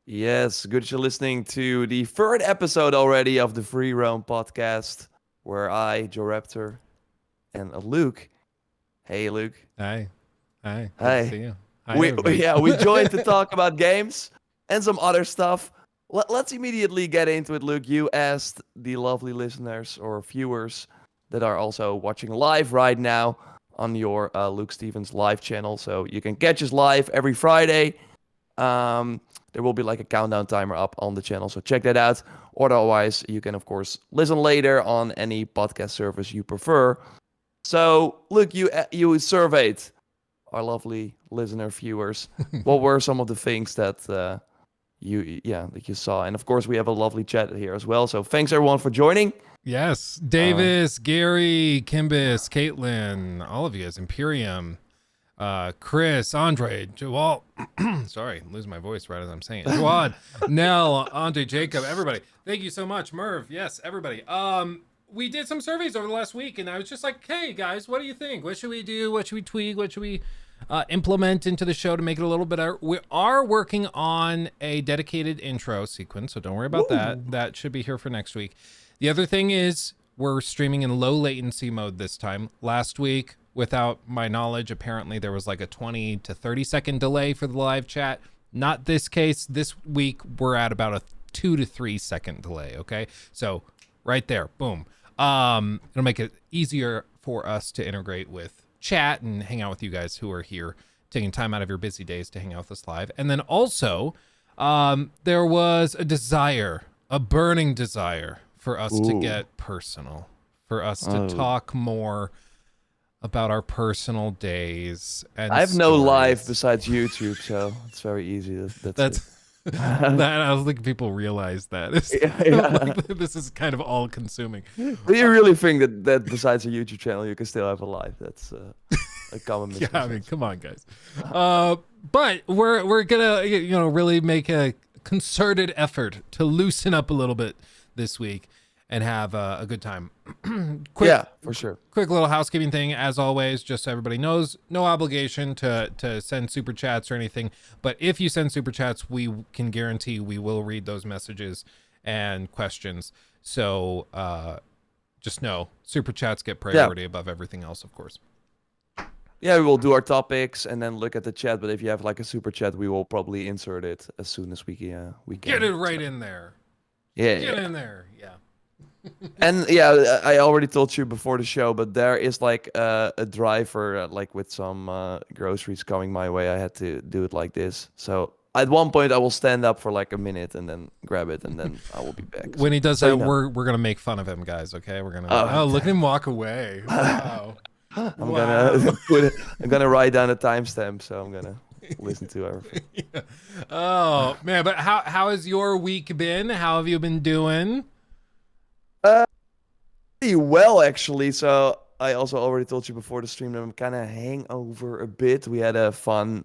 Yes, good you're listening to the third episode already of the Free Roam podcast, where I, Joe Raptor, and Luke. Hey, Luke. Hi. Hi. Good to see Hey. you. Hi, We everybody. yeah we joined to talk about games and some other stuff. Let's immediately get into it, Luke. You asked the lovely listeners or viewers that are also watching live right now on your Luke Stevens live channel, so you can catch us live every Friday. There will be like a countdown timer up on the channel, so check that out. Otherwise, you can of course listen later on any podcast service you prefer. So, look, you surveyed our lovely listener viewers. What were some of the things that that you saw? And of course, we have a lovely chat here as well. So, thanks everyone for joining. Yes. Uh, Davis, Gary, Kimbis, Caitlin, all of you guys, Imperium, Chris, Andre, Joel. Sorry, I'm losing my voice right as I'm saying it. Joad, Nell, Andre, Jacob, everybody. Thank you so much. Merv, yes, everybody. We did some surveys over the last week, and I was just like, hey, guys, what do you think? What should we do? What should we tweak? What should we implement into the show to make it a little bit better? We are working on a dedicated intro sequence, so don't worry about that. That should be here for next week. The other thing is we're streaming in low latency mode this time. Last week, without my knowledge, apparently there was like a 20 to 30 second delay for the live chat. Not this case. This week, we're at about a 2 to 3 second delay, okay? So right there, boom. It'll make it easier for us to integrate with chat and hang out with you guys who are here taking time out of your busy days to hang out with us live. And then also, there was a burning desire for us to get personal, for us to talk more about our personal days and I have no life stories. besides YouTube, so it's very easy. That's it. That's that I don't think people realize that. Like, this is kind of all consuming. Do you really think that besides a YouTube channel, you can still have a life? That's a common Yeah, misconception. I mean, come on, guys. But we're gonna really make a concerted effort to loosen up a little bit this week and have a good time. Yeah, for sure. Quick little housekeeping thing, as always, just so everybody knows, no obligation to send super chats or anything. But if you send super chats, we can guarantee we will read those messages and questions. So just know super chats get priority above everything else, of course. Yeah, we will do our topics and then look at the chat. But if you have like a super chat, we will probably insert it as soon as we can. Get it right in there. Yeah, Get in there. Yeah. And yeah, I already told you before the show, but there is like a driver like with some groceries coming my way. I had to do it like this. So at one point, I will stand up for like a minute and then grab it, and then I will be back. When he does So, that, we're gonna make fun of him, guys. Okay, we're gonna. Oh, Look at him walk away. Wow. I'm gonna put it. I'm gonna write down a timestamp, so I'm gonna listen to everything. Yeah. Oh man, but how has your week been? How have you been doing? Pretty well, actually. So I also already told you before the stream that I'm kind of hangover a bit. We had a fun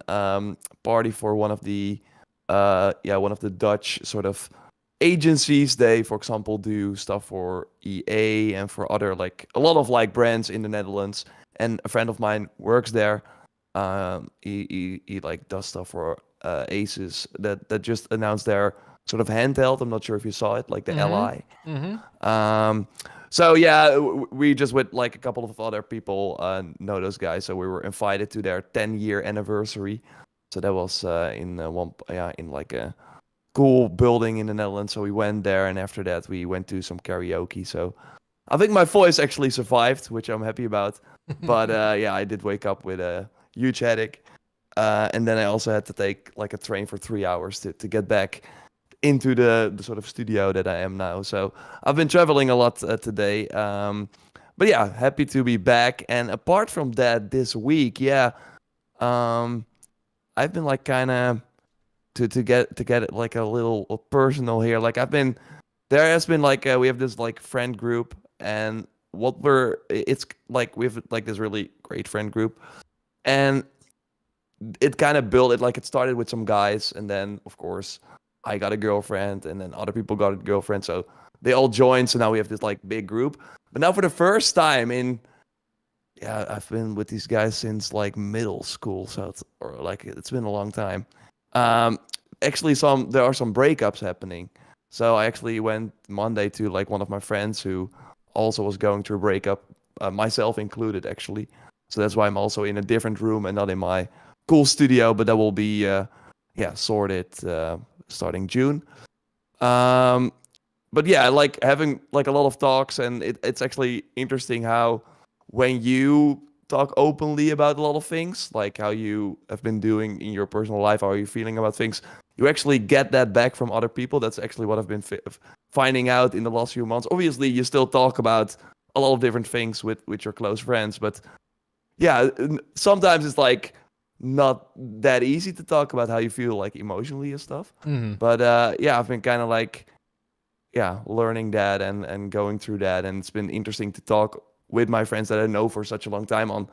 party for one of the Dutch sort of agencies. They, for example, do stuff for EA and for other like a lot of like brands in the Netherlands. And a friend of mine works there. He like does stuff for Asus that just announced their sort of handheld. I'm not sure if you saw it, like the LI. So yeah, we just with like a couple of other people know those guys. So we were invited to their 10-year anniversary. So that was in like a cool building in the Netherlands. So we went there, and after that we went to some karaoke. So I think my voice actually survived, which I'm happy about. But yeah, I did wake up with a huge headache, and then I also had to take like a train for 3 hours to get back into the sort of studio that I am now. So I've been traveling a lot today. But yeah, happy to be back. And apart from that, this week, I've been like kind of to get it like a little personal here. Like there has been like we have this like friend group, and it's like we have like this really great friend group, and it kind of built it like it started with some guys, and then of course I got a girlfriend, and then other people got a girlfriend, so they all joined. So now we have this like big group. But now for the first time I've been with these guys since like middle school, so it's been a long time. actually there are some breakups happening. So I actually went Monday to like one of my friends who also was going through a breakup, myself included actually. So that's why I'm also in a different room and not in my cool studio, but that will be sorted starting June. Um, but yeah, I like having like a lot of talks, and it's actually interesting how when you talk openly about a lot of things, like how you have been doing in your personal life, how are you feeling about things, you actually get that back from other people. That's actually what I've been finding out in the last few months. Obviously, you still talk about a lot of different things with your close friends, but yeah, sometimes it's like not that easy to talk about how you feel like emotionally and stuff. Mm-hmm. But yeah, I've been kind of like learning that and going through that, and it's been interesting to talk with my friends that I know for such a long time on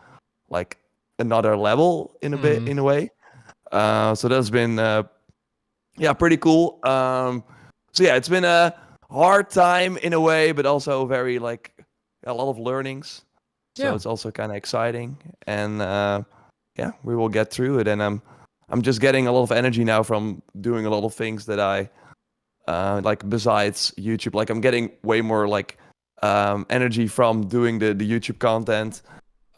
like another level in a bit Mm-hmm. in a way. So that's been pretty cool. So yeah, it's been a hard time in a way, but also very like a lot of learnings. So Yeah. it's also kind of exciting, and yeah, we will get through it. And I'm just getting a lot of energy now from doing a lot of things that I like besides YouTube. Like I'm getting way more like energy from doing the YouTube content,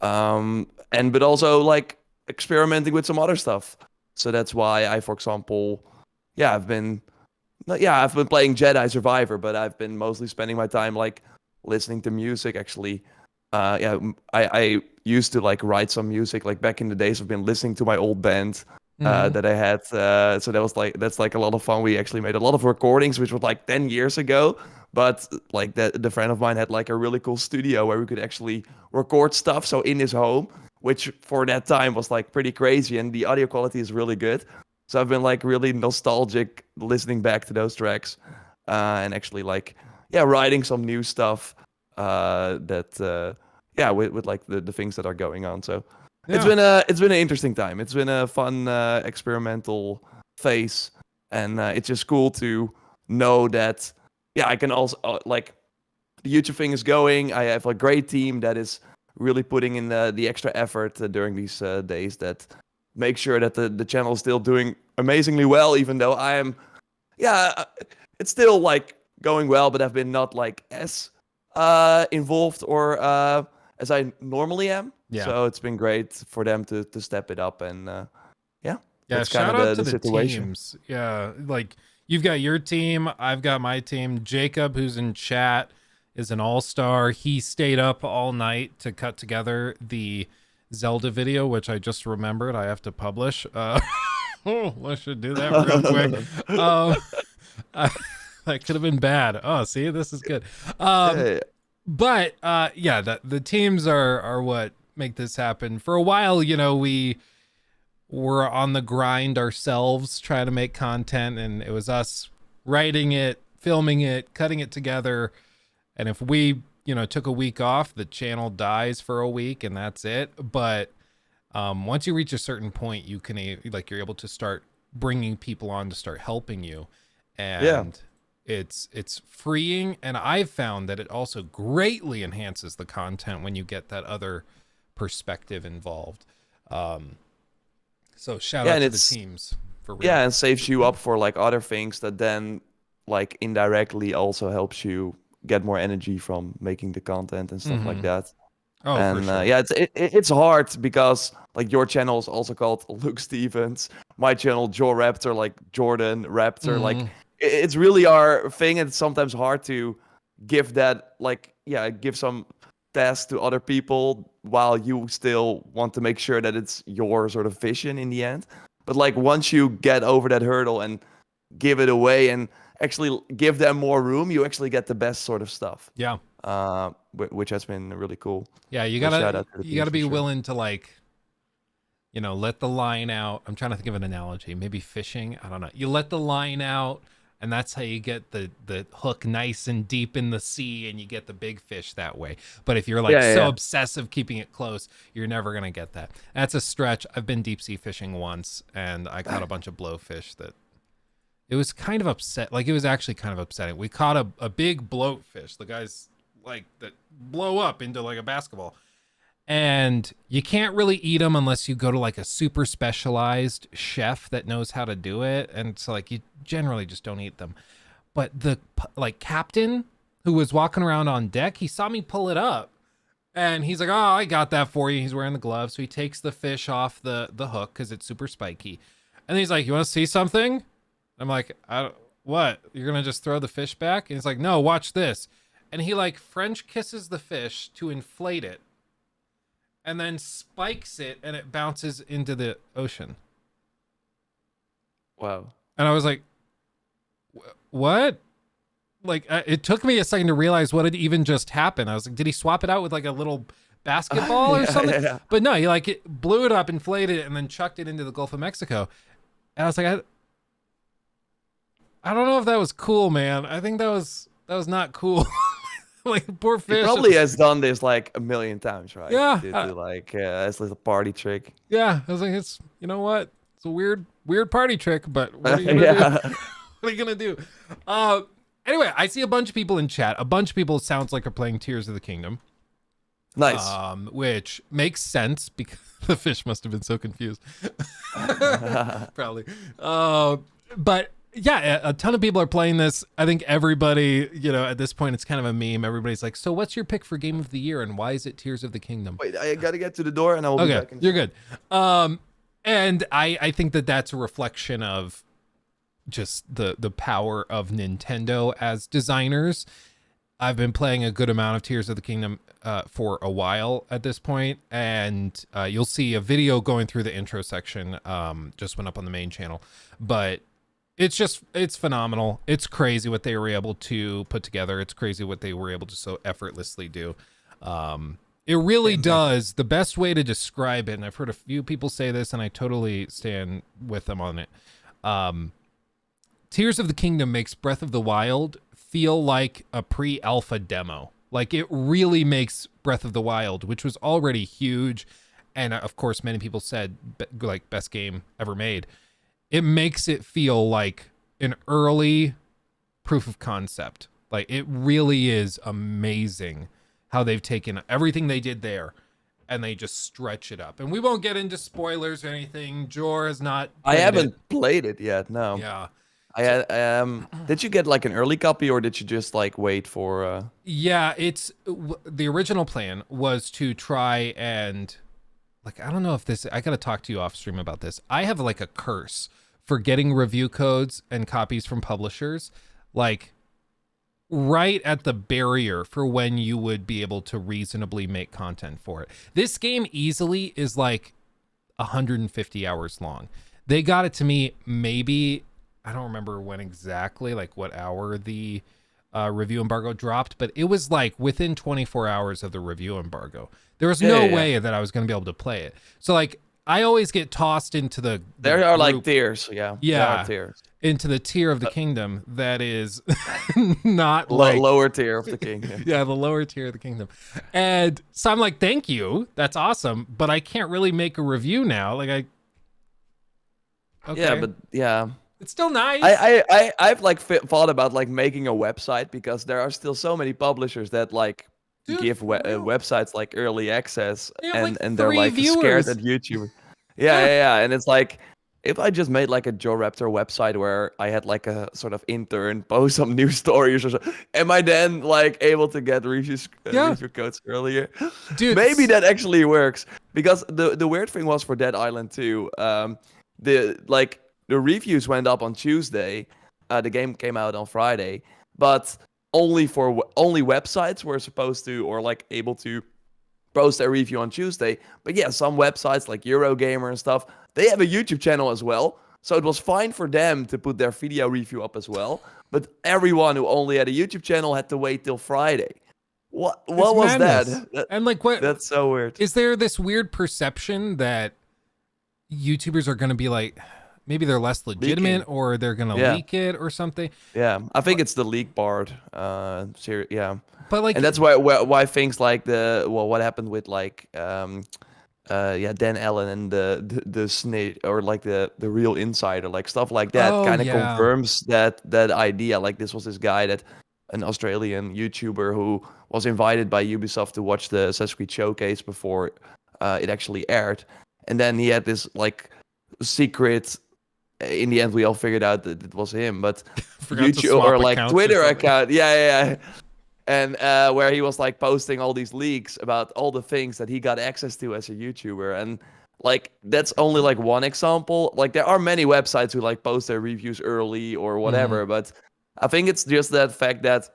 and but also like experimenting with some other stuff. So that's why I, for example, I've been I've been playing Jedi Survivor, but I've been mostly spending my time like listening to music. Actually, I used to like write some music. Like back in the days, I've been listening to my old band Mm-hmm. that I had. So that's like a lot of fun. We actually made a lot of recordings, which was like 10 years ago. But like the friend of mine had like a really cool studio where we could actually record stuff. So in his home, which for that time was like pretty crazy, and the audio quality is really good. So I've been like really nostalgic listening back to those tracks, and actually like writing some new stuff that with like the things that are going on. So Yeah. it's been an interesting time. It's been a fun experimental phase, and it's just cool to know that I can also like the YouTube thing is going. I have a great team that is really putting in the extra effort during these days that make sure that the channel is still doing amazingly well, even though I am, it's still like going well, but I've been not like as involved or as I normally am. Yeah. So it's been great for them to step it up, and Yeah. that's kind Shout of out to the the situation. teams. Yeah. Like you've got your team. I've got my team. Jacob, who's in chat, is an all-star. He stayed up all night to cut together the Zelda video, which I just remembered I have to publish. I should do that real quick. Um, that could have been bad. Oh, see, this is good. Yeah, But the teams are what make this happen. For a while, we were on the grind ourselves trying to make content, and it was us writing it, filming it, cutting it together. And if we, took a week off, the channel dies for a week and that's it. But once you reach a certain point, you can you're able to start bringing people on to start helping you, yeah. and it's freeing. And I've found that it also greatly enhances the content when you get that other perspective involved. So shout Yeah, out and to the it's teams for real. and saves you up for like other things that then like indirectly also helps you get more energy from making the content and stuff like Mm-hmm. that. Oh, for And sure. it's hard because like your channel is also called Luke Stevens, my channel Joe Raptor, like Jordan Raptor. Like Mm-hmm. it's really our thing, and it's sometimes hard to give that like give some task to other people while you still want to make sure that it's your sort of vision in the end. But like once you get over that hurdle and give it away and actually give them more room, you actually get the best sort of stuff. Yeah. Which has been really cool. Yeah, you So shout gotta out to the you teams gotta for be sure. willing to let the line out. I'm trying to think of an analogy. Maybe fishing. I don't know. You let the line out, and that's how you get the hook nice and deep in the sea, and you get the big fish that way. But if you're like Yeah, yeah, so yeah. obsessive keeping it close, you're never gonna get that. That's a stretch. I've been deep sea fishing once, and I caught a bunch of blowfish that it was kind of upset. Like it was actually kind of upsetting. We caught a big bloatfish. The guys like that blow up into like a basketball. and you can't really eat them unless you go to like a super specialized chef that knows how to do it, and so like you generally just don't eat them. But the like captain who was walking around on deck, he saw me pull it up, and he's like, "Oh, I got that for you." He's wearing the gloves, so he takes the fish off the hook because it's super spiky, and he's like, "You want to see something?" I'm like, "What? You're gonna just throw the fish back?" And he's like, "No, watch this." And he like French kisses the fish to inflate it, and then spikes it, and it bounces into the ocean. Wow. And I was like, "What?" Like it took me a second to realize what had even just happened. I was like, did he swap it out with like a little basketball or something? Yeah. But no, he like blew it up, inflated it, and then chucked it into the Gulf of Mexico. And I was like, I don't know if that was cool, man. I think that was not cool. Like poor fish. He probably has done this like a million times, right? Yeah. To like as a little party trick. Yeah, I was like, it's you know what? It's a weird party trick, but what are you gonna do? What are you gonna do? Anyway, I see a bunch of people in chat. A bunch of people sounds like are playing Tears of the Kingdom. Nice. Which makes sense because the fish must have been so confused. Probably. But yeah, a ton of people are playing this. I think everybody, at this point, it's kind of a meme. Everybody's like, so what's your pick for Game of the Year and why is it Tears of the Kingdom? Wait, I got to get to the door and I will be back. You're good. And I think that's a reflection of just the power of Nintendo as designers. I've been playing a good amount of Tears of the Kingdom for a while at this point, and you'll see a video going through the intro section just went up on the main channel, but it's phenomenal. It's crazy what they were able to put together. It's crazy what they were able to so effortlessly do. It really does. The best way to describe it, and I've heard a few people say this and I totally stand with them on it, Tears of the Kingdom makes Breath of the Wild feel like a pre-alpha demo. Like it really makes Breath of the Wild, which was already huge, and of course many people said like best game ever made. It makes it feel like an early proof of concept. Like it really is amazing how they've taken everything they did there and they just stretch it up. And we won't get into spoilers or anything. Jor has not. I haven't played it yet. No. Yeah. Did you get like an early copy or did you just like wait for Yeah, it's the original plan was to try and like I don't know if this I got to talk to you off stream about this. I have like a curse for getting review codes and copies from publishers like right at the barrier for when you would be able to reasonably make content for it. This game easily is like 150 hours long. They got it to me maybe I don't remember when exactly, like what hour the review embargo dropped, but it was like within 24 hours of the review embargo. There was no way that I was going to be able to play it. So like, I always get tossed into the there are like tiers, yeah. There are tiers. Into the tier of the kingdom that is not like lower tier of the kingdom. Yeah, the lower tier of the kingdom. And so I'm like, thank you, that's awesome, but I can't really make a review now. Like Yeah, but yeah. It's still nice. I've like thought about like making a website because there are still so many publishers that like give websites like early access and they're like scared at YouTube. Yeah, and it's like if I just made like a Joe Raptor website where I had like a sort of intern post some news stories or so, am I then like able to get review codes earlier? Dude, maybe that actually works because the weird thing was for Dead Island 2, the reviews went up on Tuesday. The game came out on Friday, but only websites were supposed to or like able to post a review on Tuesday. But yeah, some websites like Eurogamer and stuff, they have a YouTube channel as well. So it was fine for them to put their video review up as well. But everyone who only had a YouTube channel had to wait till Friday. What was that? And like what? That's so weird. Is there this weird perception that YouTubers are going to be like, maybe they're less legitimate leaking. Or they're going to leak it or something? Yeah, I think it's the leak part. Yeah. But like, and that's why things like what happened with like Dan Allen and the snake or like the real insider, like stuff like that kind of confirms that idea. Like this was this guy that an Australian YouTuber who was invited by Ubisoft to watch the Assassin's Creed showcase before it actually aired, and then he had this like secret. In the end, we all figured out that it was him, but Forgot to YouTube swap or like accounts or Twitter something. account, yeah. And where he was like posting all these leaks about all the things that he got access to as a YouTuber, and like that's only like one example. Like there are many websites who like post their reviews early or Mhm. whatever, but I think it's just that fact that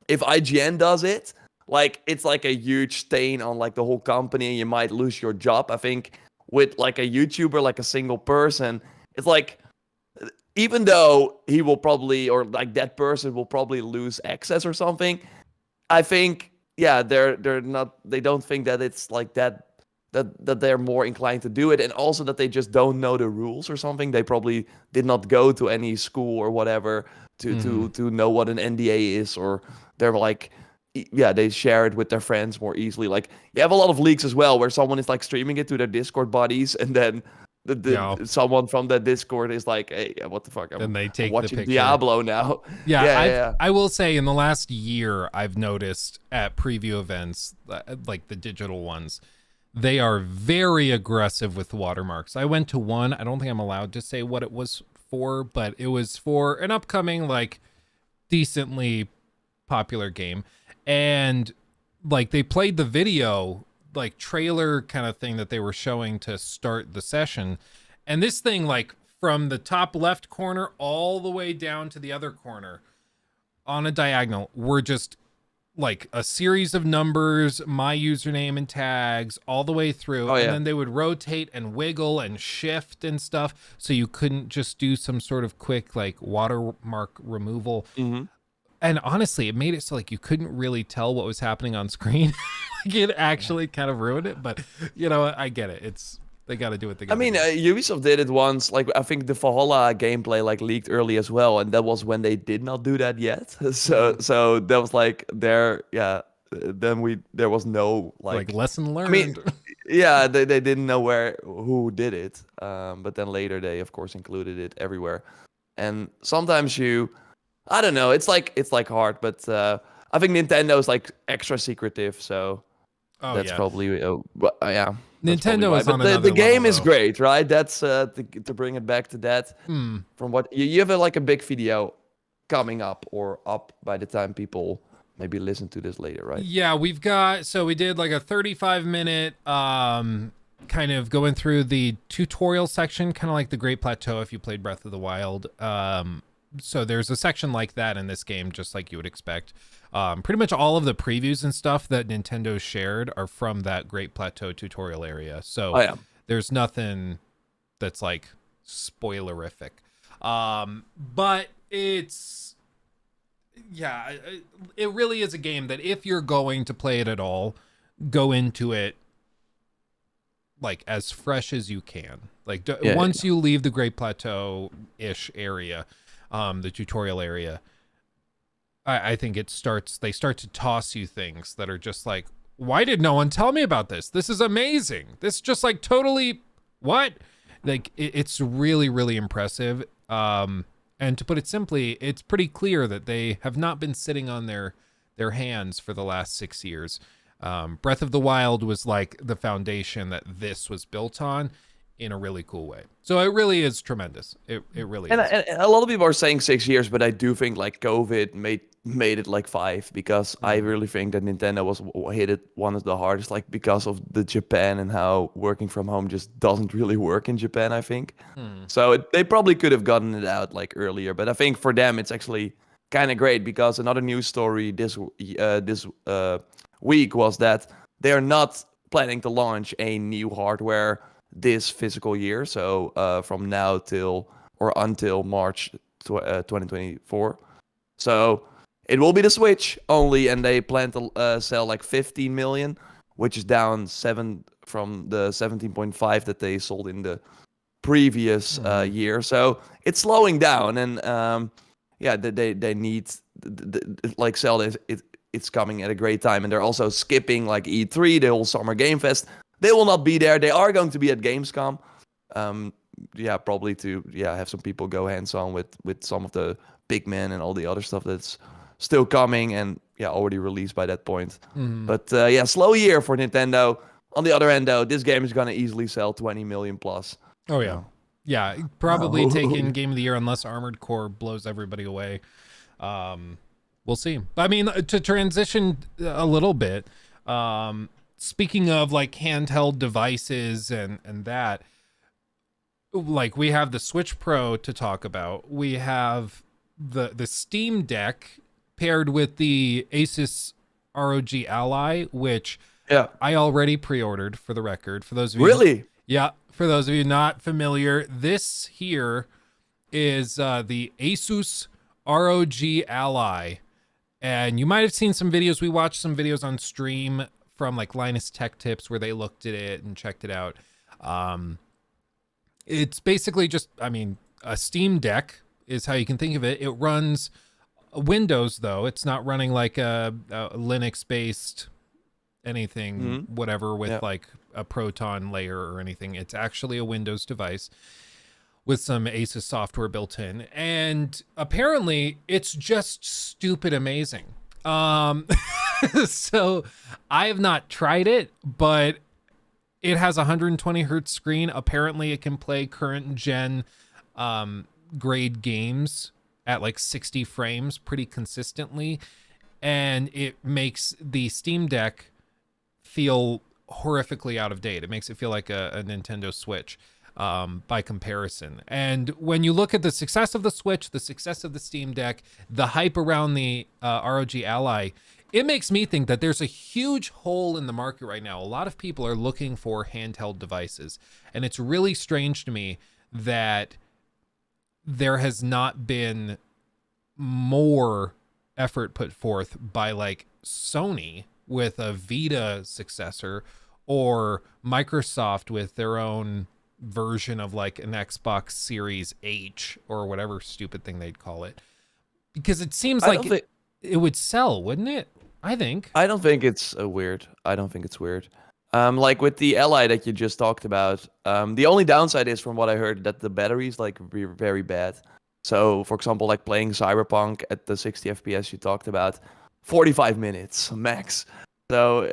if IGN does it, like it's like a huge stain on like the whole company, and you might lose your job. I think with like a YouTuber, like a single person, it's like even though he will probably or like that person will probably lose access or something, I think yeah, they're not they don't think that it's like that they're more inclined to do it, and also that they just don't know the rules or something. They probably did not go to any school or whatever to know what an NDA is, or they're like yeah, they share it with their friends more easily. Like you have a lot of leaks as well where someone is like streaming it to their Discord buddies, and then Yeah. someone from that Discord is like, hey, what the fuck? Then they I'm take the watching picture. Diablo now. Yeah, Yeah. I will say in the last year I've noticed at preview events like the digital ones, they are very aggressive with watermarks. I went to one, I don't think I'm allowed to say what it was for, but it was for an upcoming like decently popular game, and like they played the video like trailer kind of thing that they were showing to start the session, and this thing like from the top left corner all the way down to the other corner on a diagonal were just like a series of numbers, my username and tags all the way through, Oh and yeah. then they would rotate and wiggle and shift and stuff, so you couldn't just do some sort of quick like watermark removal. Hmm. And honestly, it made it so like you couldn't really tell what was happening on screen. Like it actually kind of ruined it, but you know, I get it. It's they got to do what they I got to mean, do. Ubisoft did it once. Like I think the Valhalla gameplay like leaked early as well, and that was when they did not do that yet. So Mhm. so that was like there. Yeah. Then there was no Like like. lesson I mean, learned. yeah, they didn't know who did it. But then later they of course included it everywhere. And sometimes I don't know. It's like hard, but I think Nintendo's like extra secretive, so Oh that's yeah. probably yeah, that's probably Nintendo why. is on But the another level game is though. great, right? That's to bring it back to that. Hmm. From what you have like a big video coming up or up by the time people maybe listen to this later, right? Yeah, we did like a 35-minute kind of going through the tutorial section, kind of like the Great Plateau if you played Breath of the Wild. So there's a section like that in this game, just like you would expect. Pretty much all of the previews and stuff that Nintendo shared are from that Great Plateau tutorial area. Oh So yeah. there's nothing that's like spoilerific. But it's yeah, it really is a game that if you're going to play it at all, go into it like as fresh as you can. Like Yeah. once you leave the Great Plateau ish area, the tutorial area, I think they start to toss you things that are just like, why did no one tell me about this? This is amazing. This just like totally what? Like it's really, really impressive. And to put it simply, it's pretty clear that they have not been sitting on their hands for the last 6 years. Breath of the Wild was like the foundation that this was built on in a really cool way. So it really is tremendous. It really is. And a lot of people are saying 6 years, but I do think like COVID made it like 5, because I really think that Nintendo was hit it one of the hardest, like because of the Japan and how working from home just doesn't really work in Japan, I think. Hmm. So they probably could have gotten it out like earlier, but I think for them it's actually kind of great, because another news story this week was that they are not planning to launch a new hardware this physical year. So from now till or until March 2024. So it will be the Switch only, and they plan to sell like 15 million, which is down 7 from the 17.5 that they sold in the previous year. So it's slowing down, and yeah, they need like Zelda. It's coming at a great time, and they're also skipping like E3, the whole Summer Game Fest. They will not be there. They are going to be at Gamescom. Yeah, probably to have some people go hands on with some of the big men and all the other stuff that's still coming and already released by that point. Mhm. But slow year for Nintendo. On the other end, though, this game is gonna easily sell 20 million plus. Oh yeah. So, Yeah, probably oh. taking Game of the Year unless Armored Core blows everybody away. We'll see. But I mean, to transition a little bit, speaking of like handheld devices and that, like we have the Switch Pro to talk about. We have the Steam Deck paired with the Asus ROG Ally, which I already pre-ordered, for the record. For those of you Really? Yeah, for those of you not familiar, this here is the Asus ROG Ally. And you might have seen some videos. We watched some videos on stream from like Linus Tech Tips where they looked at it and checked it out. It's basically just, I mean, a Steam Deck is how you can think of it. It runs Windows, though. It's not running like a Linux-based anything, whatever, with like a Proton layer or anything. It's actually a Windows device with some Asus software built in, and apparently it's just stupid amazing. So I have not tried it, but it has a 120 hertz screen. Apparently it can play current gen grade games at like 60 frames pretty consistently, and it makes the Steam Deck feel horrifically out of date. It makes it feel like a Nintendo Switch by comparison. And when you look at the success of the Switch, the success of the Steam Deck, the hype around the ROG Ally, it makes me think that there's a huge hole in the market right now. A lot of people are looking for handheld devices, and it's really strange to me that there has not been more effort put forth by like Sony with a Vita successor, or Microsoft with their own version of like an Xbox Series H or whatever stupid thing they'd call it, because it seems like it would sell, wouldn't it? I don't think it's weird. I don't think it's weird. Like with the Ally that you just talked about, the only downside is, from what I heard, that the battery is like very bad. So, for example, like playing Cyberpunk at the 60 FPS you talked about, 45 minutes max. So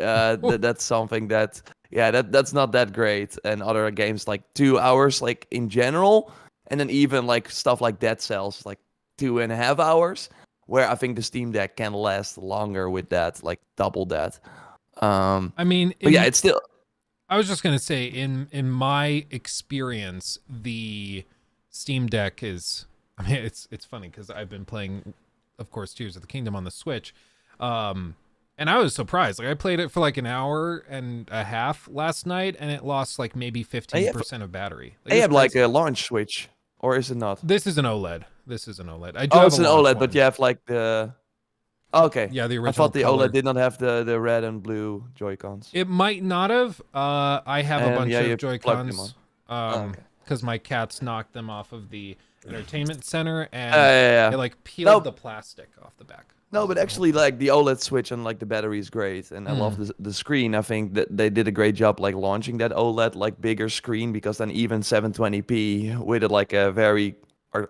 that's something that, that's not that great. And other games like 2 hours, like in general, and then even like stuff like Dead Cells, like 2.5 hours, where I think the Steam Deck can last longer with that, like double that. I mean, but yeah, it's still. I was just gonna say, in my experience, the Steam Deck is. I mean, it's funny because I've been playing, of course, Tears of the Kingdom on the Switch, and I was surprised. Like I played it for like an hour and a half last night, and it lost like maybe 15% of battery. Like, they have like a launch switch, or is it not? This is an OLED. I do it's an OLED, but you have like the. Okay. Yeah, the original. I thought the color. OLED did not have the red and blue Joy-Cons. It might not have. I have a bunch of Joy-Cons. Okay. Because my cats knocked them off of the entertainment center, and they like peeled the plastic off the back. No, but actually, like the OLED switch and like the battery is great, and I love the screen. I think that they did a great job like launching that OLED like bigger screen, because then even 720p with it like a very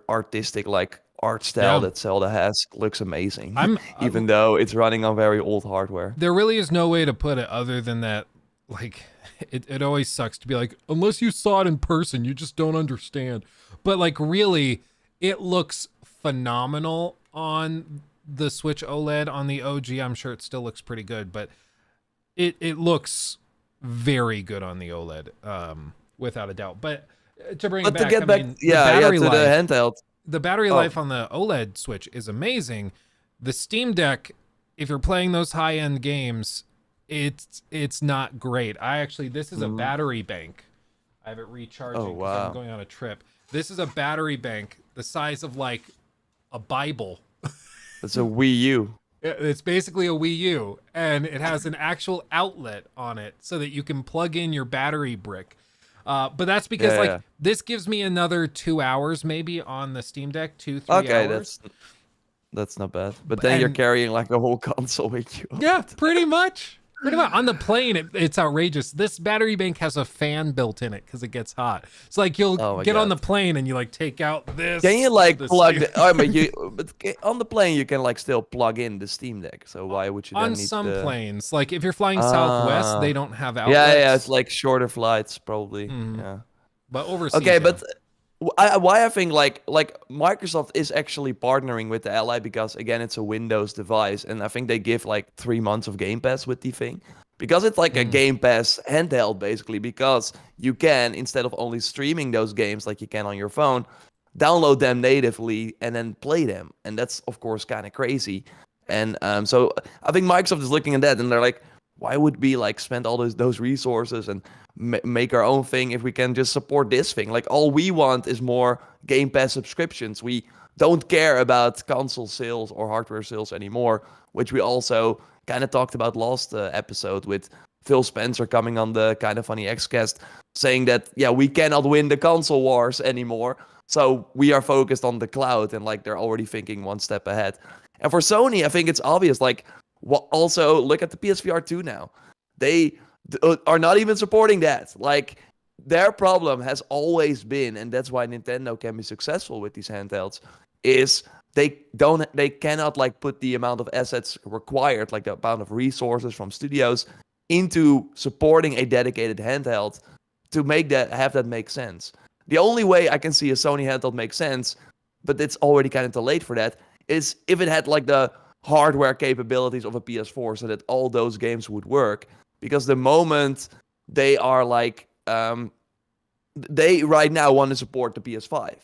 artistic like art style that Zelda has looks amazing. Even though it's running on very old hardware. There really is no way to put it other than that. Like it always sucks to be like, unless you saw it in person, you just don't understand. But like really, it looks phenomenal on the Switch OLED. On the OG, I'm sure it still looks pretty good, but it looks very good on the OLED, without a doubt. But to bring it back, the handheld. The battery life on the OLED Switch is amazing. The Steam Deck, if you're playing those high-end games, it's not great. This is a battery bank. I have it recharging because I'm going on a trip. This is a battery bank the size of like a Bible. It's a Wii U. It's basically a Wii U, and it has an actual outlet on it so that you can plug in your battery brick. But that's because this gives me another 2 hours maybe on the Steam Deck, 2-3 hours. Okay, that's not bad. But then you're carrying like a whole console with you. Yeah, pretty much. Pretty much on the plane, it's outrageous. This battery bank has a fan built in it because it gets hot. It's like you'll Oh my get on god. the plane and you like take out this. Can you like this plug Steam- the? Oh, but on the plane you can like still plug in the Steam Deck. So why would you then on need some the? planes, like if you're flying Southwest, they don't have Yeah, outlets. yeah, it's like shorter flights probably. Mhm. Yeah. But overseas, Okay, yeah. but why I think like Microsoft is actually partnering with the Ally because again it's a Windows device and I think they give like 3 months of Game Pass with the thing because it's like a Game Pass handheld basically because you can instead of only streaming those games like you can on your phone, download them natively and then play them and that's of course kind of crazy and so I think Microsoft is looking at that and they're like why would we like spend all those resources and make our own thing if we can just support this thing? Like all we want is more Game Pass subscriptions. We don't care about console sales or hardware sales anymore, which we also kind of talked about last episode with Phil Spencer coming on the Kind of Funny Xcast saying that yeah we cannot win the console wars anymore, so we are focused on the cloud and like they're already thinking one step ahead. And for Sony, I think it's obvious like. Also, look at the PSVR 2 now. They are not even supporting that. Like, their problem has always been, and that's why Nintendo can be successful with these handhelds, is they cannot like put the amount of assets required, like the amount of resources from studios, into supporting a dedicated handheld to have that make sense. The only way I can see a Sony handheld make sense, but it's already kind of too late for that, is if it had like the hardware capabilities of a PS4 so that all those games would work. Because the moment they are like, they right now want to support the PS5.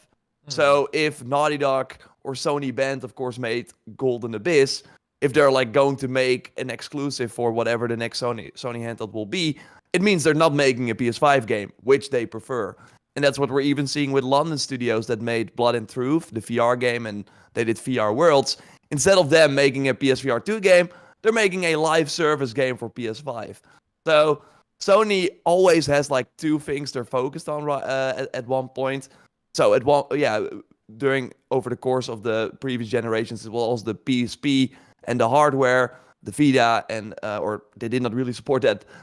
So if Naughty Dog or Sony Band, of course, made Golden Abyss, if they're like going to make an exclusive for whatever the next Sony handheld will be, it means they're not making a PS5 game, which they prefer. And that's what we're even seeing with London studios that made Blood and Truth, the VR game, and they did VR Worlds. Instead of them making a PSVR 2 game, they're making a live service game for PS5. So Sony always has like two things they're focused on at one point. So over the course of the previous generations, it was also the PSP and the hardware, the Vita, and or they did not really support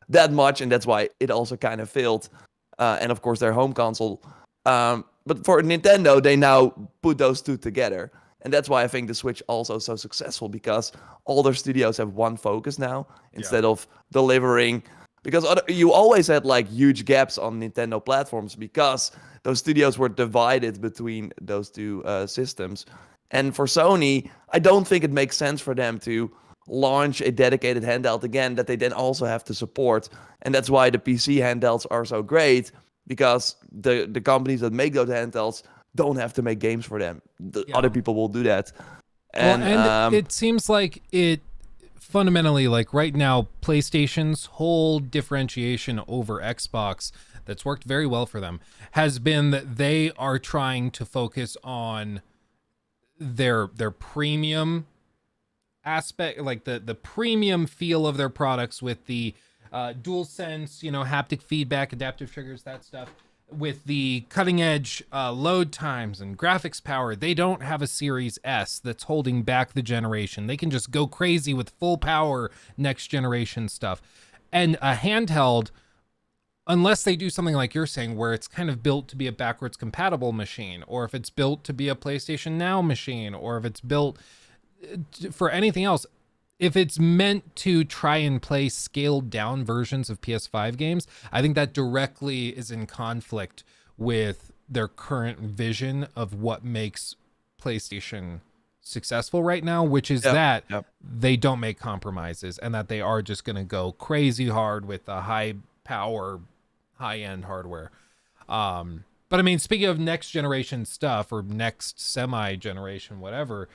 that much, and that's why it also kind of failed. And of course their home console. But for Nintendo, they now put those two together. And that's why I think the Switch also so successful because all their studios have one focus now instead of delivering. Because you always had like huge gaps on Nintendo platforms because those studios were divided between those two systems. And for Sony, I don't think it makes sense for them to launch a dedicated handheld again that they then also have to support. And that's why the PC handhelds are so great because the companies that make those handhelds don't have to make games for them. Other people will do that. And it seems like it fundamentally, like right now, PlayStation's whole differentiation over Xbox that's worked very well for them has been that they are trying to focus on their premium aspect, like the premium feel of their products with the DualSense, haptic feedback, adaptive triggers, that stuff. With the cutting edge load times and graphics power, they don't have a Series S that's holding back the generation. They can just go crazy with full power next generation stuff. And a handheld, unless they do something like you're saying, where it's kind of built to be a backwards compatible machine, or if it's built to be a PlayStation Now machine, or if it's built for anything else, if it's meant to try and play scaled down versions of PS5 games, I think that directly is in conflict with their current vision of what makes PlayStation successful right now, which is that they don't make compromises and that they are just going to go crazy hard with the high power, high end hardware. But I mean, speaking of next generation stuff or next semi generation, whatever,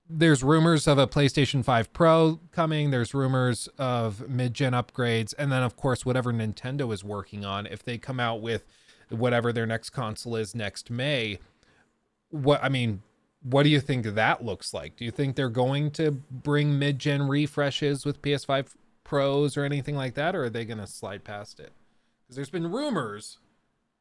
there's rumors of a PlayStation 5 Pro coming. There's rumors of mid-gen upgrades. And then, of course, whatever Nintendo is working on, if they come out with whatever their next console is next May, what do you think that looks like? Do you think they're going to bring mid-gen refreshes with PS5 Pros or anything like that? Or are they going to slide past it? Because there's been rumors.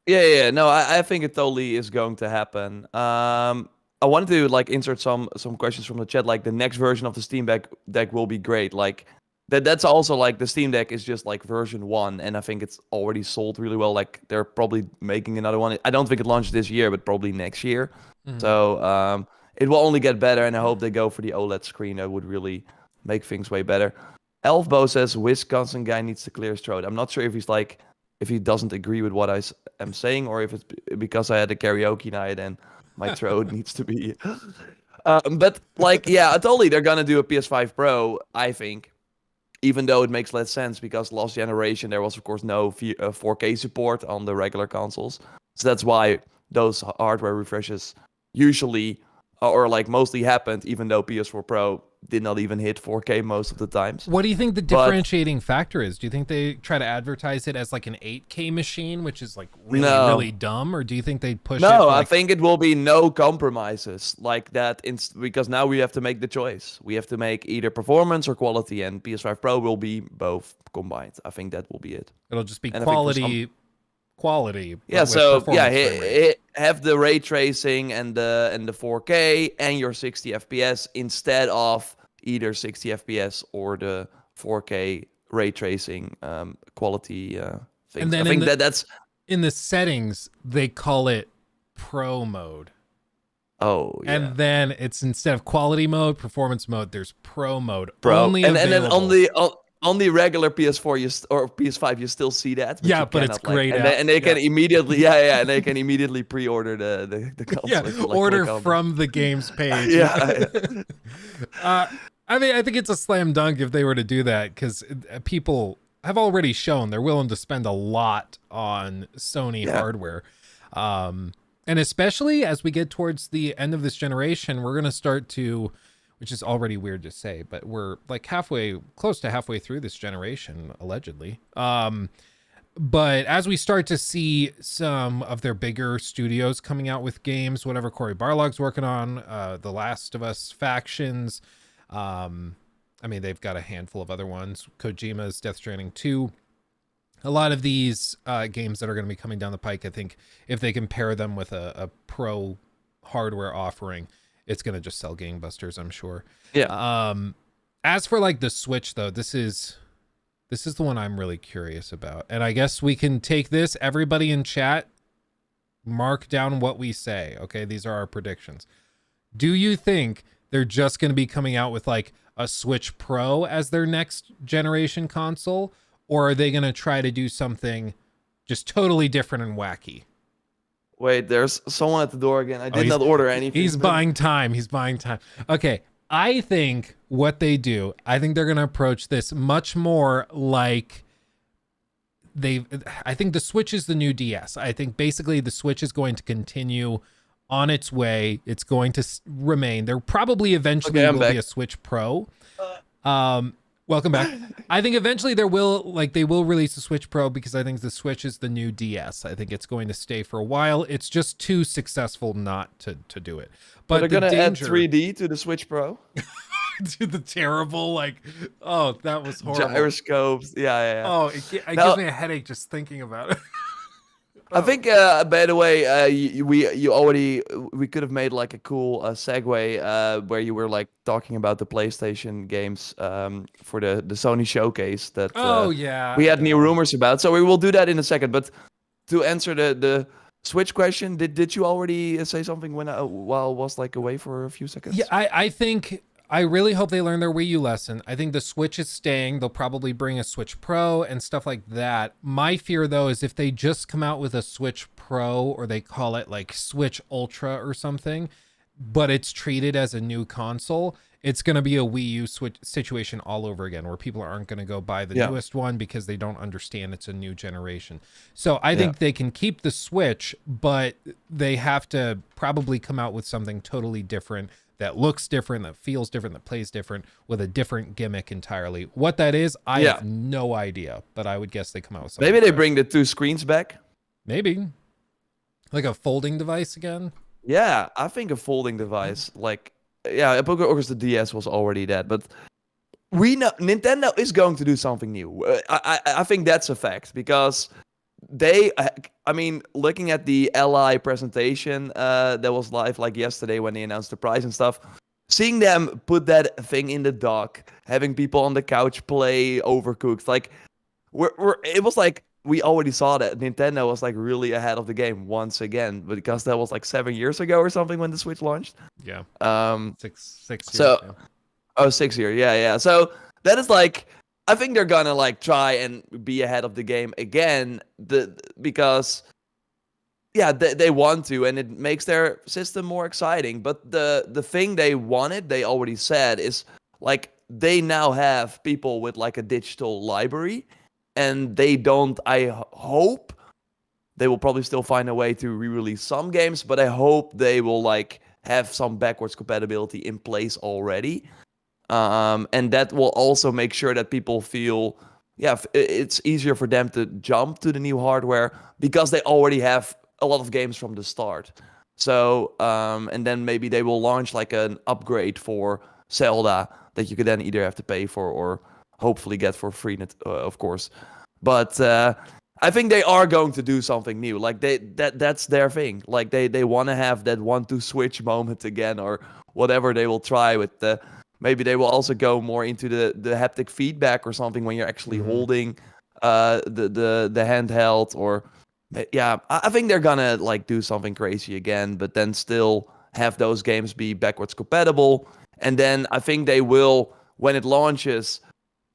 Yeah. No, I think it totally is going to happen. I wanted to like insert some questions from the chat. Like the next version of the Steam Deck will be great. Like that's also like the Steam Deck is just like version 1, and I think it's already sold really well. Like they're probably making another one. I don't think it launched this year, but probably next year. So it will only get better, and I hope they go for the OLED screen. That would really make things way better. Elfbo says Wisconsin guy needs to clear his throat. I'm not sure if he's like if he doesn't agree with what I am saying, or if it's because I had a karaoke night and my throat needs to be. But like, yeah, totally, they're gonna do a PS5 Pro, I think. Even though it makes less sense because last generation there was of course no 4K support on the regular consoles, so that's why those hardware refreshes usually or like mostly happened, even though PS4 Pro did not even hit 4K most of the times. What do you think the differentiating factor is? Do you think they try to advertise it as like an 8K machine, which is like really dumb, or do you think they push it? No, I think it will be no compromises like that because now we have to make the choice. We have to make either performance or quality, and PS5 Pro will be both combined. I think that will be it. It'll just be quality. Yeah, so yeah, have the ray tracing and the 4K and your 60 FPS instead of either 60 FPS or the 4K ray tracing quality things. And then I think that's in the settings they call it Pro mode. Oh, yeah. And then it's instead of quality mode, performance mode, there's Pro mode. Only and then on the regular PS4 or PS5 you still see that. But but it's great. And they can immediately and they can immediately pre-order the console. Yeah, order from the games page. I mean, I think it's a slam dunk if they were to do that, because people have already shown they're willing to spend a lot on Sony hardware. And especially as we get towards the end of this generation, we're going to start to, which is already weird to say, but we're like close to halfway through this generation, allegedly. But as we start to see some of their bigger studios coming out with games, whatever Cory Barlog's working on, The Last of Us Factions, I mean, they've got a handful of other ones, Kojima's Death Stranding 2. A lot of these games that are going to be coming down the pike, I think if they can pair them with a pro hardware offering, it's going to just sell gangbusters, I'm sure. Yeah. As for like the Switch, though, this is the one I'm really curious about. And I guess we can take this, everybody in chat, mark down what we say. Okay, these are our predictions. Do you think they're just going to be coming out with like a Switch Pro as their next generation console? Or are they going to try to do something just totally different and wacky? Wait, there's someone at the door again. I did not order anything. He's buying time. Okay, I think what they do, I think they're going to approach this much more like I think the Switch is the new DS. I think basically the Switch is going to continue on its way. It's going to remain. There probably eventually will be a Switch Pro. Welcome back. I think eventually they will release a Switch Pro, because I think the Switch is the new DS. I think it's going to stay for a while. It's just too successful not to do it. But they're going to add 3D to the Switch Pro. To the terrible, oh, that was horrible. Gyroscopes. Yeah. Oh, it gives me a headache just thinking about it. I think, by the way, we could have made like a cool segue where you were like talking about the PlayStation games for the Sony showcase that we had new rumors about. So we will do that in a second. But to answer the Switch question, did you already say something while I was like away for a few seconds? Yeah, I really hope they learn their Wii U lesson. I think the Switch is staying. They'll probably bring a Switch Pro and stuff like that. My fear, though, is if they just come out with a Switch Pro, or they call it like Switch Ultra or something, but it's treated as a new console, it's going to be a Wii U Switch situation all over again, where people aren't going to go buy the newest one because they don't understand it's a new generation. So I think they can keep the Switch, but they have to probably come out with something totally different, that looks different, that feels different, that plays different, with a different gimmick entirely. What that is, I have no idea, but I would guess they come out with something. Maybe they bring the 2 screens back. Maybe. Like a folding device again? Yeah, I think a folding device. Of course the DS was already that, but we know Nintendo is going to do something new. I think that's a fact, because looking at the LI presentation that was live like yesterday when they announced the price and stuff, seeing them put that thing in the dock, having people on the couch play Overcooked, like it was like we already saw that Nintendo was like really ahead of the game once again, because that was like 7 years ago or something when the Switch launched. Yeah. Um, Six years. so Yeah. Oh, 6 years. Yeah. So that is like, I think they're gonna like try and be ahead of the game again. Because they want to, and it makes their system more exciting. But the thing they wanted, they already said, is like they now have people with like a digital library, and they don't. Hope they will probably still find a way to re-release some games, but I hope they will like have some backwards compatibility in place already. And that will also make sure that people feel, it's easier for them to jump to the new hardware because they already have a lot of games from the start. So, and then maybe they will launch like an upgrade for Zelda that you could then either have to pay for or hopefully get for free, of course. But I think they are going to do something new. Like that's their thing. Like they want to have that 1-2 switch moment again, or whatever they will try with the. Maybe they will also go more into the haptic feedback or something when you're actually holding the handheld, or I think they're gonna like do something crazy again, but then still have those games be backwards compatible. And then I think they will, when it launches,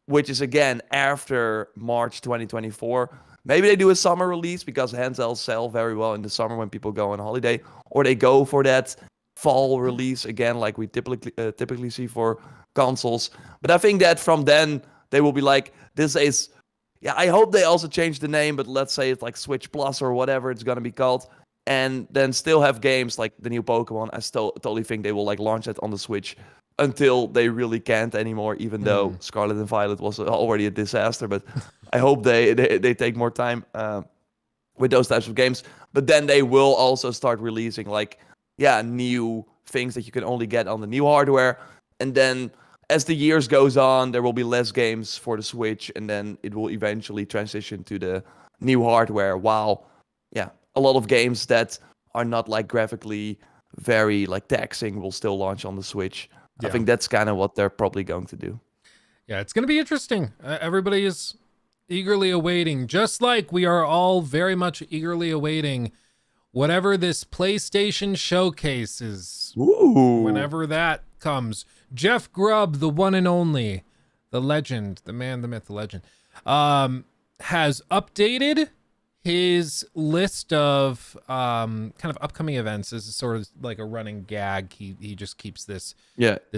which is again after March 2024. Maybe they do a summer release because handhelds sell very well in the summer when people go on holiday, or they go for that fall release again, like we typically see for consoles. But I think that from then they will be like, this is, I hope they also change the name, but let's say it's like Switch Plus or whatever it's gonna be called, and then still have games like the new Pokemon. I still totally think they will like launch it on the Switch until they really can't anymore, even though Scarlet and Violet was already a disaster. But I hope they take more time with those types of games. But then they will also start releasing like new things that you can only get on the new hardware. And then as the years goes on, there will be less games for the Switch, and then it will eventually transition to the new hardware. While a lot of games that are not like graphically very like taxing will still launch on the Switch. I think that's kind of what they're probably going to do. Yeah, it's going to be interesting. Everybody is eagerly awaiting, just like we are all very much eagerly awaiting whatever this PlayStation showcase is. Ooh. Whenever that comes. Jeff Grubb, the one and only, the legend, the man, the myth, the legend, has updated his list of kind of upcoming events. This is sort of like a running gag. He just keeps this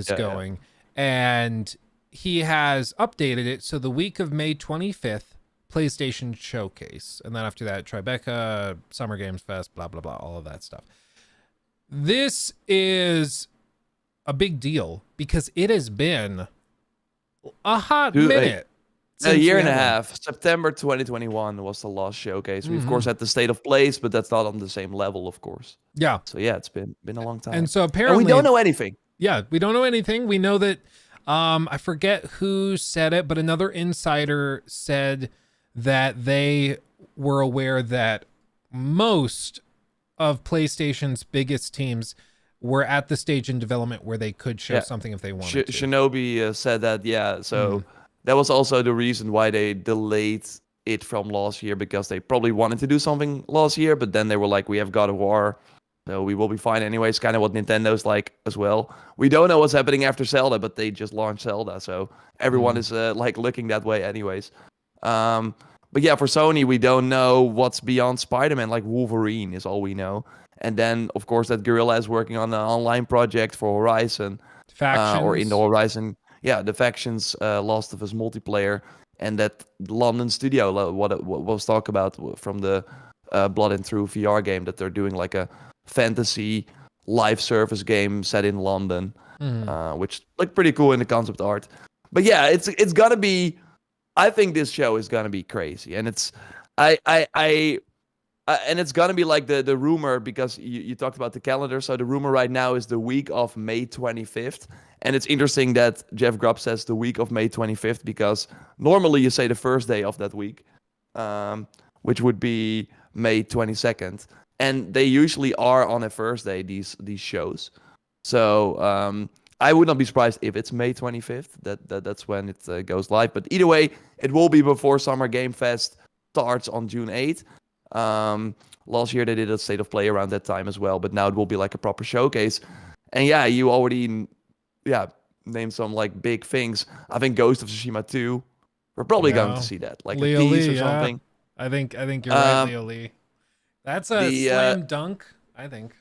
going. And he has updated it. So the week of May 25th, PlayStation Showcase. And then after that, Tribeca, Summer Games Fest, blah, blah, blah, all of that stuff. This is a big deal because it has been a hot minute. A year and a half. September 2021 was the last showcase. We, of course, had the State of Plays, but that's not on the same level, of course. Yeah. So, it's been a long time. And so apparently... And we don't know anything. Yeah, we don't know anything. We know that... I forget who said it, but another insider said that they were aware that most of PlayStation's biggest teams were at the stage in development where they could show something if they wanted to. Shinobi said that, so... That was also the reason why they delayed it from last year, because they probably wanted to do something last year, but then they were like, we have God of War, so we will be fine anyways. Kind of what Nintendo's like as well. We don't know what's happening after Zelda, but they just launched Zelda, so everyone is like looking that way anyways. But for Sony, we don't know what's beyond Spider-Man. Like Wolverine is all we know. And then, of course, that Guerrilla is working on an online project for Horizon. Factions. Or in the Horizon... the Factions, Last of Us multiplayer, and that London studio, what was talk about from the Blood and Through VR game, that they're doing like a fantasy live service game set in London, which looked pretty cool in the concept art. But it's gonna be. I think this show is gonna be crazy, and it's and it's gonna be like the rumor, because you talked about the calendar. So the rumor right now is the week of May 25th. And it's interesting that Jeff Grubb says the week of May 25th, because normally you say the first day of that week, which would be May 22nd. And they usually are on a Thursday, these shows. So I would not be surprised if it's May 25th. That's when it goes live. But either way, it will be before Summer Game Fest starts on June 8th. Last year they did a state of play around that time as well, but now it will be like a proper showcase. And yeah, you already named some like big things. I think Ghost of Tsushima 2. We're probably going to see that, like Leo a tease Lee, or something. I think you're right, Leo Lee. That's a slam dunk, I think.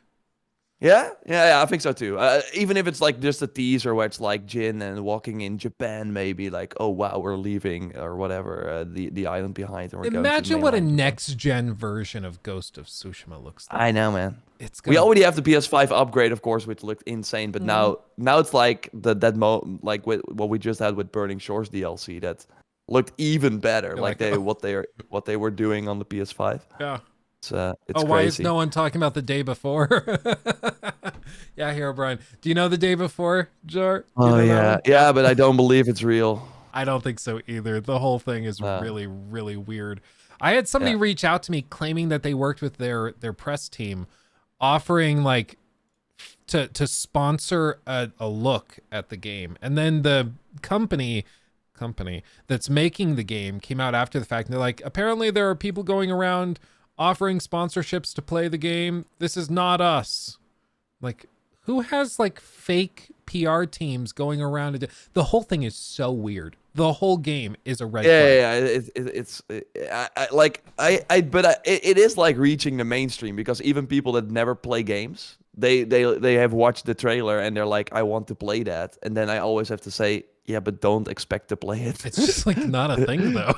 Yeah, I think so too. Even if it's like just a teaser where it's like Jin and walking in Japan, maybe like, oh wow, we're leaving or whatever, the island behind. And we're Imagine going to what a mainland Japan. next gen version of Ghost of Tsushima looks like. I know, man. We already have the PS5 upgrade, of course, which looked insane. But now it's like like with what we just had with Burning Shores DLC that looked even better. Like what they were doing on the PS5. Yeah. It's crazy. Why is no one talking about the day before? Yeah, Hero Brian. Do you know the day before, Jar? Oh yeah, but I don't believe it's real. I don't think so either. The whole thing is really, really weird. I had somebody reach out to me claiming that they worked with their press team, offering like to sponsor a look at the game, and then the company that's making the game came out after the fact, and they're like, apparently there are people going around offering sponsorships to play the game. This is not us. Like, who has like fake PR teams going around? The whole thing is so weird. The whole game is a red flag. It is like reaching the mainstream, because even people that never play games, they have watched the trailer and they're like, I want to play that. And then I always have to say, yeah, but don't expect to play it. It's just like not a thing though.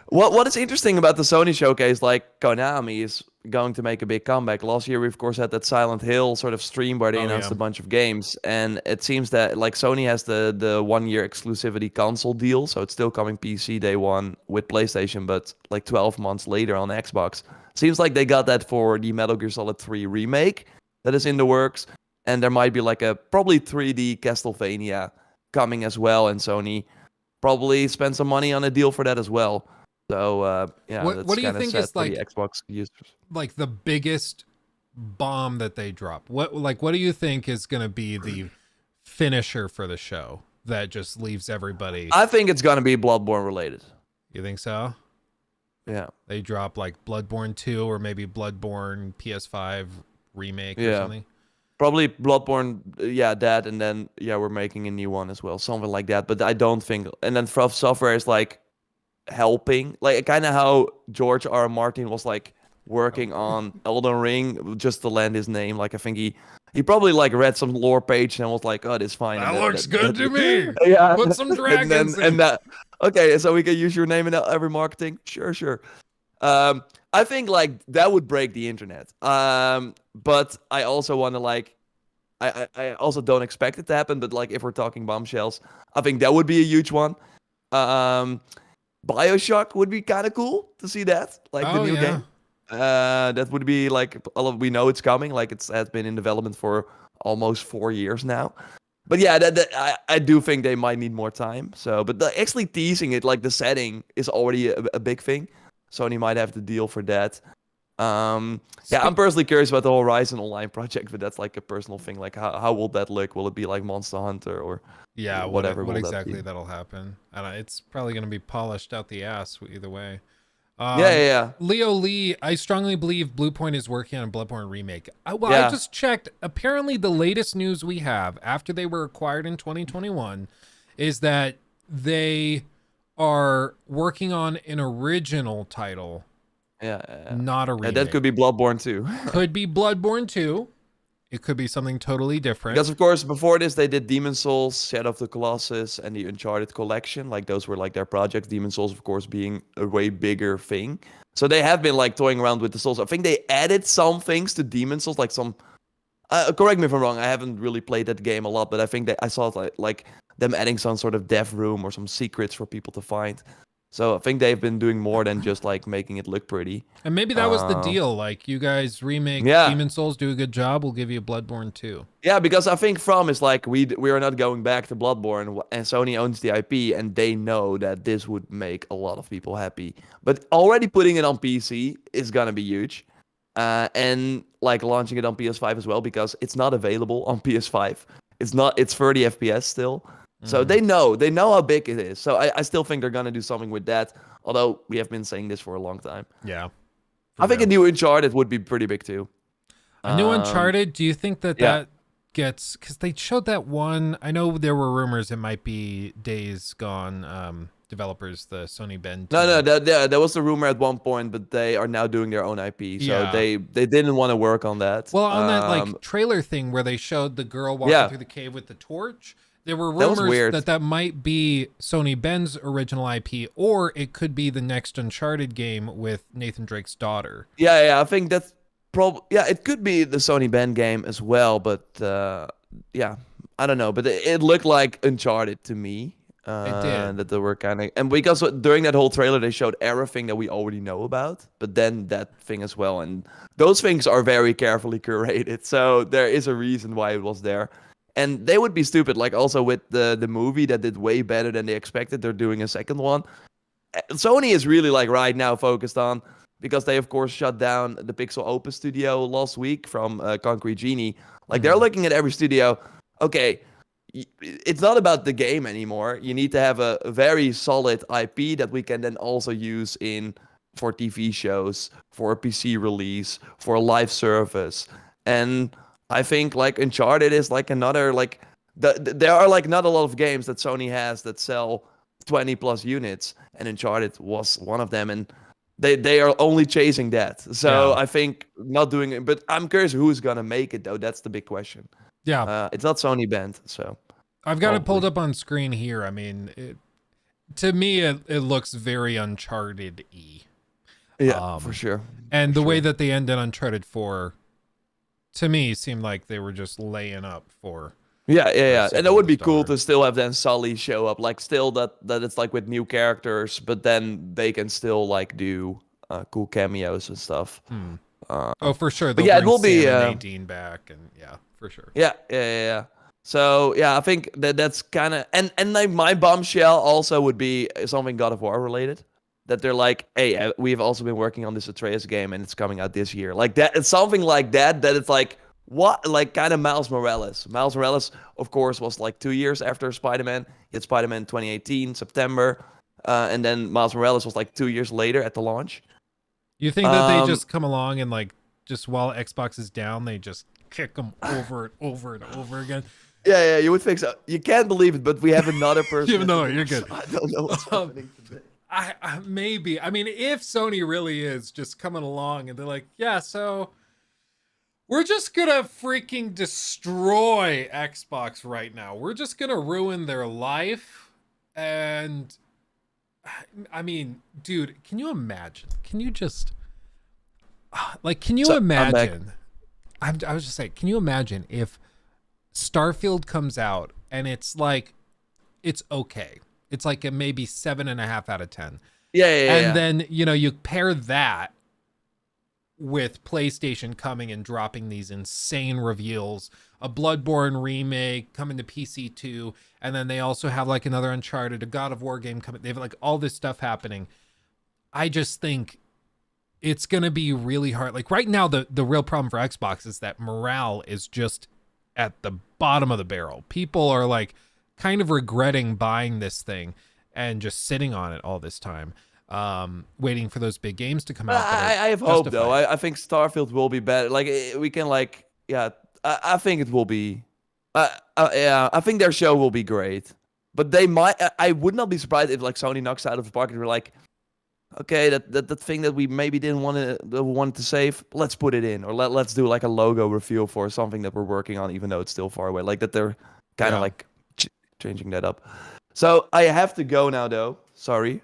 What is interesting about the Sony showcase, like Konami is going to make a big comeback. Last year we of course had that Silent Hill sort of stream where they announced a bunch of games, and it seems that like Sony has the 1-year exclusivity console deal, so it's still coming PC day one with PlayStation, but like 12 months later on Xbox. Seems like they got that for the Metal Gear Solid 3 remake that is in the works, and there might be like a probably 3D Castlevania coming as well, and Sony probably spend some money on a deal for that as well. So what do you think is like the Xbox users? Like the biggest bomb that they drop? What do you think is going to be the finisher for the show that just leaves everybody? I think it's going to be Bloodborne related. You think so? Yeah. They drop like Bloodborne 2 or maybe Bloodborne PS5 remake or something. Probably Bloodborne, that, and then we're making a new one as well, something like that. But I don't think, and then From Software is like helping, like kind of how George R. R. Martin was like working on Elden Ring just to land his name. Like I think he probably like read some lore page and was like, oh, this is fine. That looks good to me. Yeah, put some dragons in. Okay, so we can use your name in every marketing. Sure. I think like that would break the internet. But I also want to like, I also don't expect it to happen. But like if we're talking bombshells, I think that would be a huge one. BioShock would be kind of cool to see that, like the new game. That would be like, we know it's coming. Like has been in development for almost 4 years now. But yeah, I do think they might need more time. So, but actually teasing it, like the setting is already a big thing. Sony might have the deal for that. I'm personally curious about the Horizon Online project, but that's like a personal thing. Like how will that look? Will it be like Monster Hunter or whatever? What exactly that'll happen? And it's probably going to be polished out the ass either way. Leo Lee, I strongly believe Bluepoint is working on a Bloodborne remake. I just checked. Apparently, the latest news we have after they were acquired in 2021 is that they are working on an original title. Not a remake. That could be Bloodborne 2. Could be Bloodborne 2. It could be something totally different. Because of course, before this, they did Demon Souls, Shadow of the Colossus, and the Uncharted collection. Like those were like their projects. Demon Souls, of course, being a way bigger thing. So they have been like toying around with the Souls. I think they added some things to Demon Souls, like some. Correct me if I'm wrong. I haven't really played that game a lot, but I think that I saw like them adding some sort of dev room or some secrets for people to find. So I think they've been doing more than just like making it look pretty. And maybe that was the deal. Like you guys remake Demon Souls, do a good job. We'll give you Bloodborne 2. Yeah, because I think From is like we are not going back to Bloodborne, and Sony owns the IP, and they know that this would make a lot of people happy. But already putting it on PC is gonna be huge, and like launching it on PS5 as well, because it's not available on PS5. It's 30 FPS still. So Mhm. they know how big it is. So I still think they're gonna do something with that. Although we have been saying this for a long time. Yeah, I for think a real. new Uncharted would be pretty big too. A new Um, Uncharted. Do you think that yeah. gets, because they showed that one? I know there were rumors it might be Days Gone developers, the Sony Bend No, team. that was the rumor at one point, but they are now doing their own IP, so Yeah. they didn't want to work on that. Well, on that like trailer thing where they showed the girl walking Yeah, through the cave with the torch, there were that was rumors weird. that that might be Sony Ben's original IP, or it could be the next Uncharted game with Nathan Drake's daughter. Yeah, I think that's probably yeah. It could be the Sony Band game as well, but yeah, I don't know. But it looked like Uncharted to me. It did. That they were kind of and because during that whole trailer they showed everything that we already know about, but then that thing as well, and those things are very carefully curated, so there is a reason why it was there. And they would be stupid, like also with the movie that did way better than they expected. They're doing a second one. Sony is really like right now focused on because they of course shut down the Pixel Opus studio last week from Concrete Genie. Like they're Mhm. looking at every studio. Okay, it's not about the game anymore. You need to have a very solid IP that we can then also use in for TV shows, for a PC release, for a live service. And I think like Uncharted is like another like there are like not a lot of games that Sony has that sell 20 plus units, and Uncharted was one of them, and they are only chasing that. So Yeah. I think not doing it, but I'm curious who's gonna make it though. That's the big question. Yeah. It's not Sony Band, so I've got it pulled probably. up on screen here. I mean, to me, it looks very Uncharted-y. Yeah, for sure. And For the way sure. that they ended Uncharted 4, to me, seemed like they were just laying up for Yeah. And it sequel would with be his cool daughter. to still have then Sully show up, like still that it's like with new characters, but then they can still like do cool cameos and stuff. Hmm. Uh, Oh, for sure. but They'll yeah, it bring will Sam be. and Nadine back, and yeah, for sure. Yeah. So yeah, I think that's kind of and like my bombshell also would be something God of War related. That they're like, hey, we've also been working on this Atreus game and it's coming out this year. Like that, it's something like that. That it's like what, like kind of Miles Morales. Miles Morales, of course, was like 2 years after Spider-Man. He had Spider-Man 2018 September, and then Miles Morales was like 2 years later at the launch. You think that they Um, just come along and like just while Xbox is down, they just kick them over and over and over again? yeah, you would think so. You can't believe it, but we have another person. Even though you're good. I don't know what's Um, happening today. I maybe. I mean, if Sony really is just coming along and they're like, yeah, so we're just gonna freaking destroy Xbox right now. We're just gonna ruin their life. And I mean, dude, can you imagine? Can you just like, can you So I'm back. imagine? I was just saying, can you imagine if Starfield comes out and it's like, it's okay. It's like a maybe 7.5 out of 10. Yeah. And then, you know, you pair that with PlayStation coming and dropping these insane reveals, a Bloodborne remake coming to PC too, and then they also have like another Uncharted, a God of War game coming. They have like all this stuff happening. I just think it's gonna be really hard. Like right now, the real problem for Xbox is that morale is just at the bottom of the barrel. People are like kind of regretting buying this thing and just sitting on it all this time, waiting for those big games to come out. I have hope though. I think Starfield will be better. Like we can like yeah. I think it will be. Yeah, I think their show will be great. But they might. I would not be surprised if like Sony knocks out of the park and we're like, okay, that thing that we maybe didn't want to save, let's put it in, or let's do like a logo reveal for something that we're working on, even though it's still far away. Like that they're kind of Yeah. like changing that up. So I have to go now though. Sorry.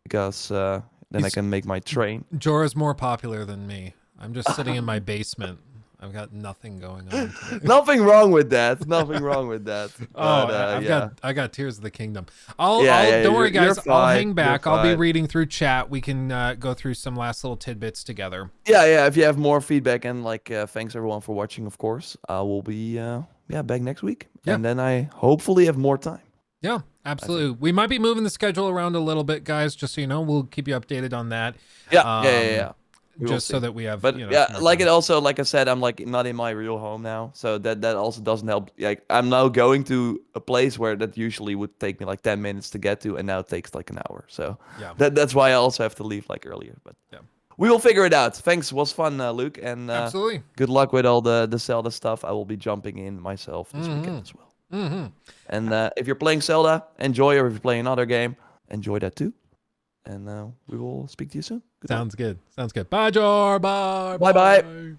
Because then I can make my train. Jorah's more popular than me. I'm just sitting in my basement. I've got nothing going on today. Nothing wrong with that. Nothing wrong with that. Oh, But, I got Tears of the Kingdom. Yeah, Don't worry, you're guys. I'll fine, hang back. you're I'll be fine. reading through chat. We can go through some last little tidbits together. Yeah. If you have more feedback and like, thanks everyone for watching. Of course, I will be back next week, Yeah. and then I hopefully have more time. Yeah, absolutely. We might be moving the schedule around a little bit, guys. Just so you know, we'll keep you updated on that. Yeah. We will just so see. that we have, But you know, yeah, some more like time. it also, like I said, I'm like not in my real home now, so that also doesn't help. Like I'm now going to a place where that usually would take me like 10 minutes to get to, and now it takes like an hour. So Yeah. that's why I also have to leave like earlier. But Yeah. we will figure it out. Thanks, was fun, Luke, and Absolutely. good luck with all the Zelda stuff. I will be jumping in myself this weekend as well. Mm-hmm. And if you're playing Zelda, enjoy, or if you're playing another game, enjoy that too. And we will speak to you soon. Goodbye. Sounds good. Sounds good. Bye, Jar. Bye. Bye-bye. Bye.